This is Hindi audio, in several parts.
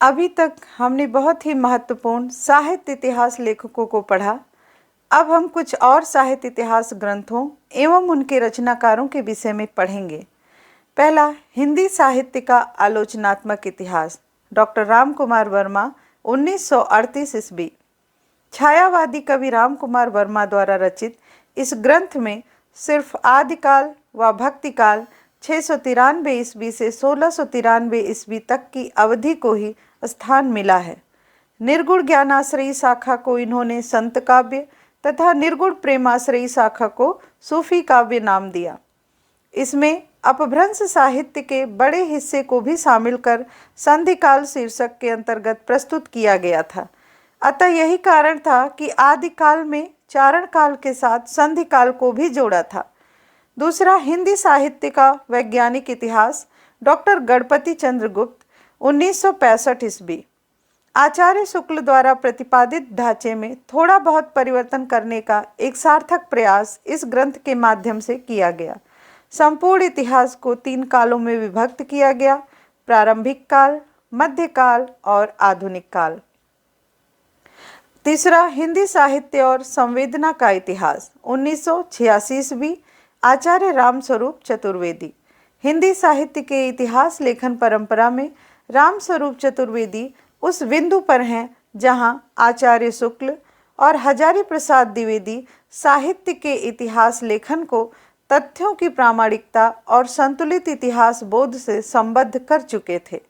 अभी तक हमने बहुत ही महत्वपूर्ण साहित्य इतिहास लेखकों को पढ़ा। अब हम कुछ और साहित्य इतिहास ग्रंथों एवं उनके रचनाकारों के विषय में पढ़ेंगे। पहला, हिंदी साहित्य का आलोचनात्मक इतिहास, डॉक्टर राम कुमार वर्मा, 1938 ईस्वी। छायावादी कवि राम कुमार वर्मा द्वारा रचित इस ग्रंथ में सिर्फ आदिकाल व भक्तिकाल 693 ईस्वी से 1693 ईस्वी तक की अवधि को ही स्थान मिला है। निर्गुण ज्ञानाश्रयी शाखा को इन्होंने संत काव्य तथा निर्गुण प्रेमाश्रयी शाखा को सूफी काव्य नाम दिया। इसमें अपभ्रंश साहित्य के बड़े हिस्से को भी शामिल कर संधिकाल शीर्षक के अंतर्गत प्रस्तुत किया गया था। अतः यही कारण था कि आदिकाल में चारण काल के साथ संधिकाल को भी जोड़ा था। दूसरा, हिंदी साहित्य का वैज्ञानिक इतिहास, डॉक्टर गणपति चंद्र गुप्त, 1965 ईस्वी। आचार्य शुक्ल द्वारा प्रतिपादित ढांचे में थोड़ा बहुत परिवर्तन करने का एक सार्थक प्रयास इस ग्रंथ के माध्यम से किया गया। संपूर्ण इतिहास को 3 कालों में विभक्त किया गया: प्रारंभिक काल, मध्यकाल और आधुनिक काल। तीसरा, हिंदी साहित्य और संवेदना का इतिहास, 1986 ईस्वी। आचार्य रामस्वरूप चतुर्वेदी। हिंदी साहित्य के इतिहास लेखन परंपरा में रामस्वरूप चतुर्वेदी उस बिंदु पर हैं जहां आचार्य शुक्ल और हजारी प्रसाद द्विवेदी साहित्य के इतिहास लेखन को तथ्यों की प्रामाणिकता और संतुलित इतिहास बोध से संबद्ध कर चुके थे।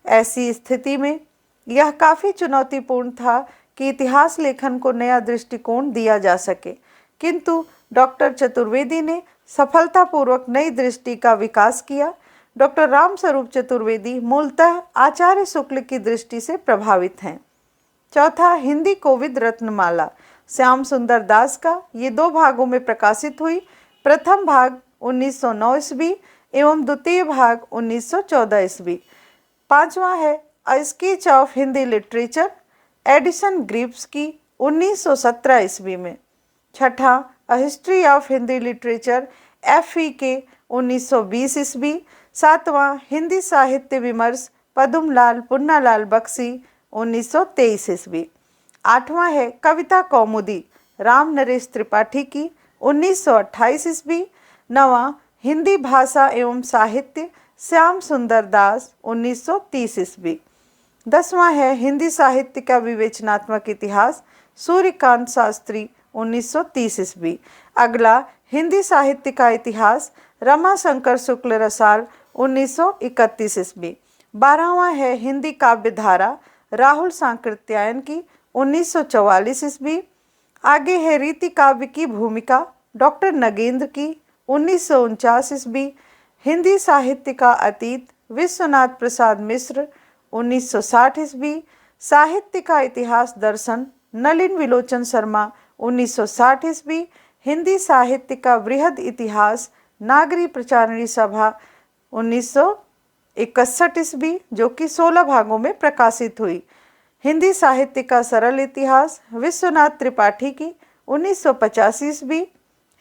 ऐसी स्थिति में यह काफ़ी चुनौतीपूर्ण था कि इतिहास लेखन को नया दृष्टिकोण दिया जा सके, किंतु डॉक्टर चतुर्वेदी ने सफलतापूर्वक नई दृष्टि का विकास किया। डॉक्टर रामस्वरूप चतुर्वेदी मूलतः आचार्य शुक्ल की दृष्टि से प्रभावित हैं। चौथा, हिंदी कोविद रत्नमाला, श्याम सुंदर दास का। ये 2 भागों में प्रकाशित हुई। प्रथम भाग 1909 ईस्वी एवं द्वितीय भाग 1914 ईस्वी। पांचवा है a sketch of Hindi literature, Edison Greaves की, 1917 ईस्वी में। छठा, a history of Hindi literature, FEK, 1920 ईस्वी। सातवां, हिंदी साहित्य विमर्श, पदुमलाल पुन्नालाल बख्शी, 1923 ईस्वी। आठवां है कविता कौमुदी, राम नरेश त्रिपाठी की, 1928 ईस्वी। नवां, हिंदी भाषा एवं साहित्य, श्याम सुंदर दास, 1930 ईस्वी। 10वां है हिंदी साहित्य का विवेचनात्मक इतिहास, सूर्यकांत शास्त्री, 1930 ईस्वी। अगला, हिंदी साहित्य का इतिहास, रमाशंकर शुक्ल रसाल, 1931 ईस्वी। 12वां है हिंदी काव्य धारा, राहुल सांकृत्यायन की, 1944 ईस्वी। आगे है रीति काव्य की भूमिका, डॉक्टर नगेंद्र की, 1949 ईस्वी। हिंदी साहित्य का अतीत, विश्वनाथ प्रसाद मिश्र, 1960 ईस्वी। साहित्य का इतिहास दर्शन, नलिन विलोचन शर्मा, 1960 ईस्वी। हिंदी साहित्य का बृहद इतिहास, नागरी प्रचारणी सभा, 1961 ईस्वी, जो कि 16 भागों में प्रकाशित हुई। हिंदी साहित्य का सरल इतिहास, विश्वनाथ त्रिपाठी की, 1950 ईस्वी।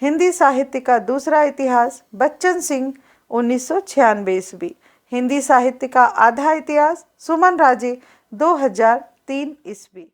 हिंदी साहित्य का दूसरा इतिहास, बच्चन सिंह, 1996 ईस्वी। हिंदी साहित्य का आधा इतिहास, सुमन राजे, 2003 ईस्वी।